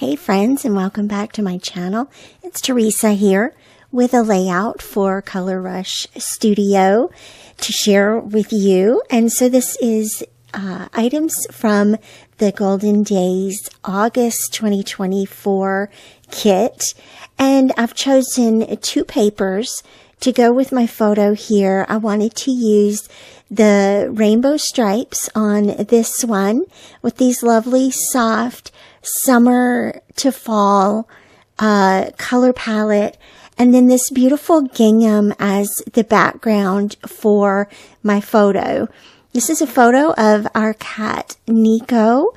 Hey friends, and welcome back to my channel. It's Teresa here with a layout for Color Rush Studio to share with you. And so this is items from the Golden Days August 2024 kit. And I've chosen two papers to go with my photo here. I wanted to use the rainbow stripes on this one with these lovely soft summer to fall color palette, and then this beautiful gingham as the background for my photo. This is a photo of our cat Nico,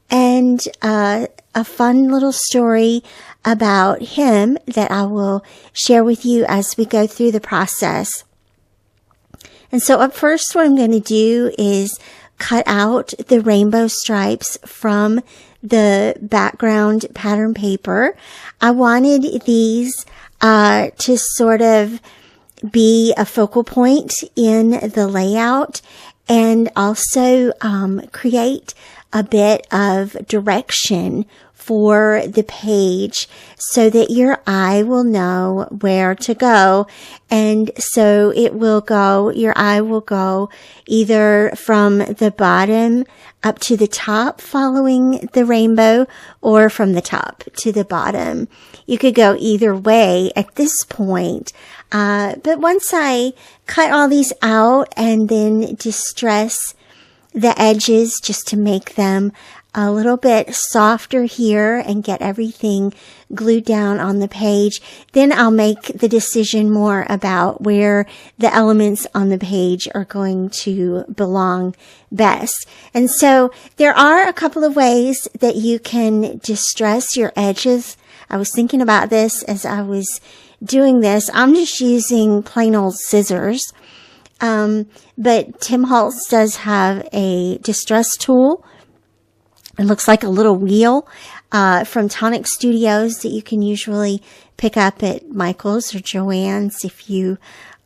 and a fun little story about him that I will share with you as we go through the process. And so up first, what I'm going to do is cut out the rainbow stripes from the background pattern paper. I wanted these to sort of be a focal point in the layout and also create a bit of direction for the page so that your eye will know where to go. And so your eye will go either from the bottom up to the top following the rainbow, or from the top to the bottom. You could go either way at this point. But once I cut all these out and then distress the edges just to make them a little bit softer here and get everything glued down on the page, then I'll make the decision more about where the elements on the page are going to belong best. And so there are a couple of ways that you can distress your edges. I was thinking about this as I was doing this. I'm just using plain old scissors. But Tim Holtz does have a distress tool. It looks like a little wheel from Tonic Studios that you can usually pick up at Michael's or Joann's if you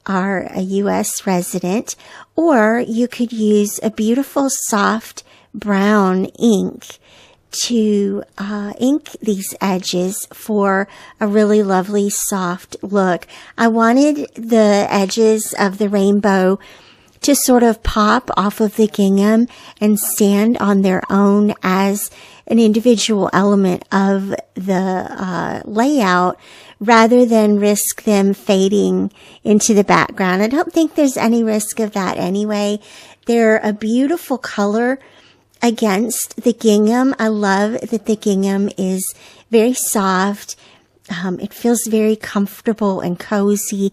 are a U.S. resident. Or you could use a beautiful soft brown ink to ink these edges for a really lovely soft look. I wanted the edges of the rainbow to sort of pop off of the gingham and stand on their own as an individual element of the layout, rather than risk them fading into the background. I don't think there's any risk of that anyway. They're a beautiful color against the gingham. I love that the gingham is very soft. It feels very comfortable and cozy.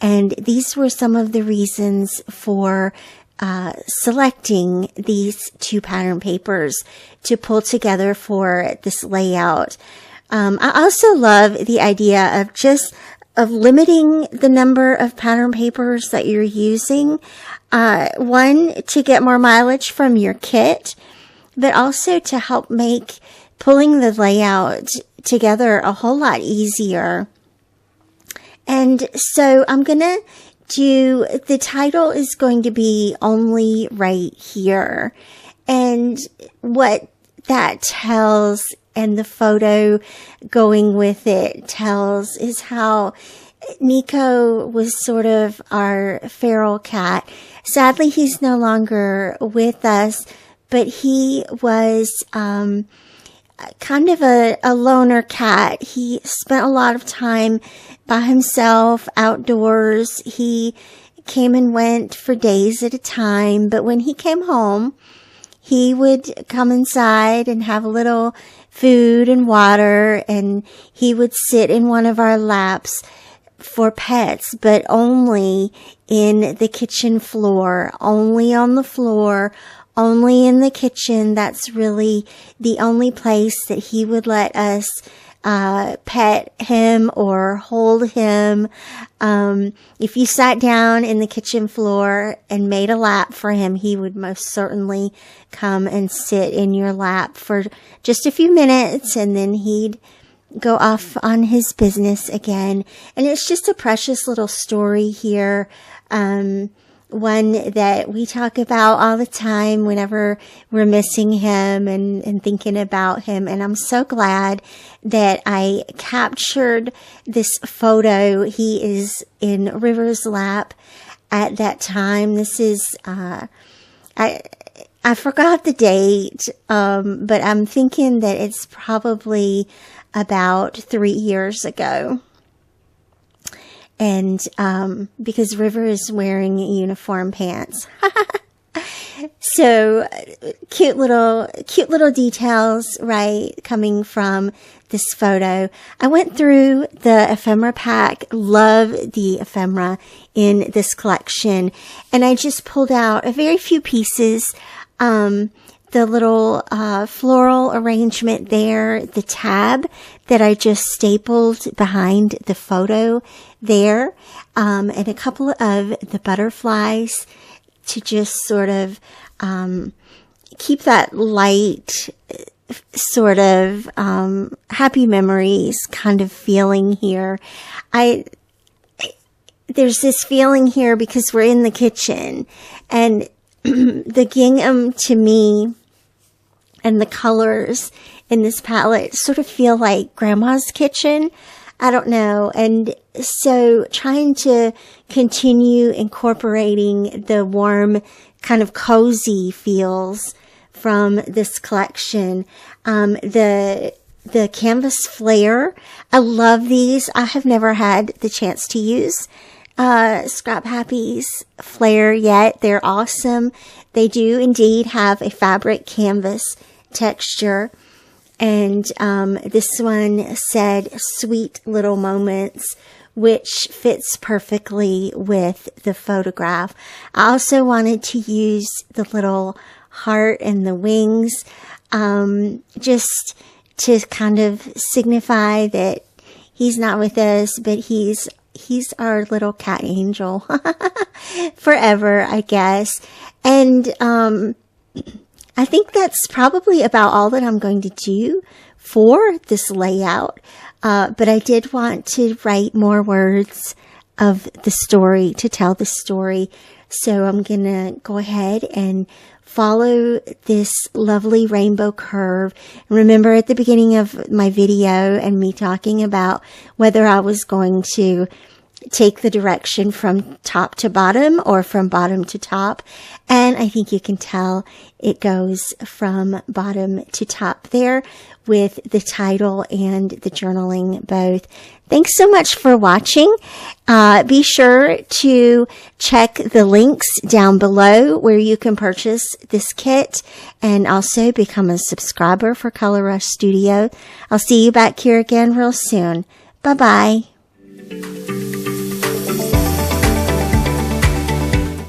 And these were some of the reasons for selecting these two pattern papers to pull together for this layout. I also love the idea of limiting the number of pattern papers that you're using. One, to get more mileage from your kit, but also to help make pulling the layout together a whole lot easier. And so I'm going to do, the title is going to be Only Right Here. And what that tells, and the photo going with it tells, is how Nico was sort of our feral cat. Sadly, he's no longer with us, but he was kind of a loner cat. He spent a lot of time by himself outdoors. He came and went for days at a time, but when he came home, he would come inside and have a little food and water, and he would sit in one of our laps for pets, but only in the kitchen floor, only on the floor, only in the kitchen. That's really the only place that he would let us pet him or hold him. If you sat down in the kitchen floor and made a lap for him, he would most certainly come and sit in your lap for just a few minutes, and then he'd go off on his business again. And it's just a precious little story here. one that we talk about all the time whenever we're missing him and thinking about him. And I'm so glad that I captured this photo. He is in River's lap at that time. This is, I forgot the date, but I'm thinking that it's probably about 3 years ago. And, because River is wearing uniform pants. So cute little details, right? Coming from this photo. I went through the ephemera pack, love the ephemera in this collection. And I just pulled out a very few pieces. The little, floral arrangement there, the tab that I just stapled behind the photo there, and a couple of the butterflies to just sort of, keep that light, sort of, happy memories kind of feeling here. There's this feeling here because we're in the kitchen, and the gingham to me and the colors in this palette sort of feel like grandma's kitchen. I don't know. And so trying to continue incorporating the warm kind of cozy feels from this collection. The canvas flare. I love these. I have never had the chance to use Scrap Happy's flare yet. They're awesome. They do indeed have a fabric canvas texture. And this one said sweet little moments, which fits perfectly with the photograph. I also wanted to use the little heart and the wings, just to kind of signify that he's not with us, but he's our little cat angel forever, I guess. And I think that's probably about all that I'm going to do for this layout. But I did want to write more words of the story to tell the story. So I'm going to go ahead and follow this lovely rainbow curve. Remember at the beginning of my video and me talking about whether I was going to take the direction from top to bottom or from bottom to top. And I think you can tell it goes from bottom to top there with the title and the journaling both. Thanks so much for watching. Be sure to check the links down below where you can purchase this kit and also become a subscriber for Color Rush Studio. I'll see you back here again real soon. Bye-bye.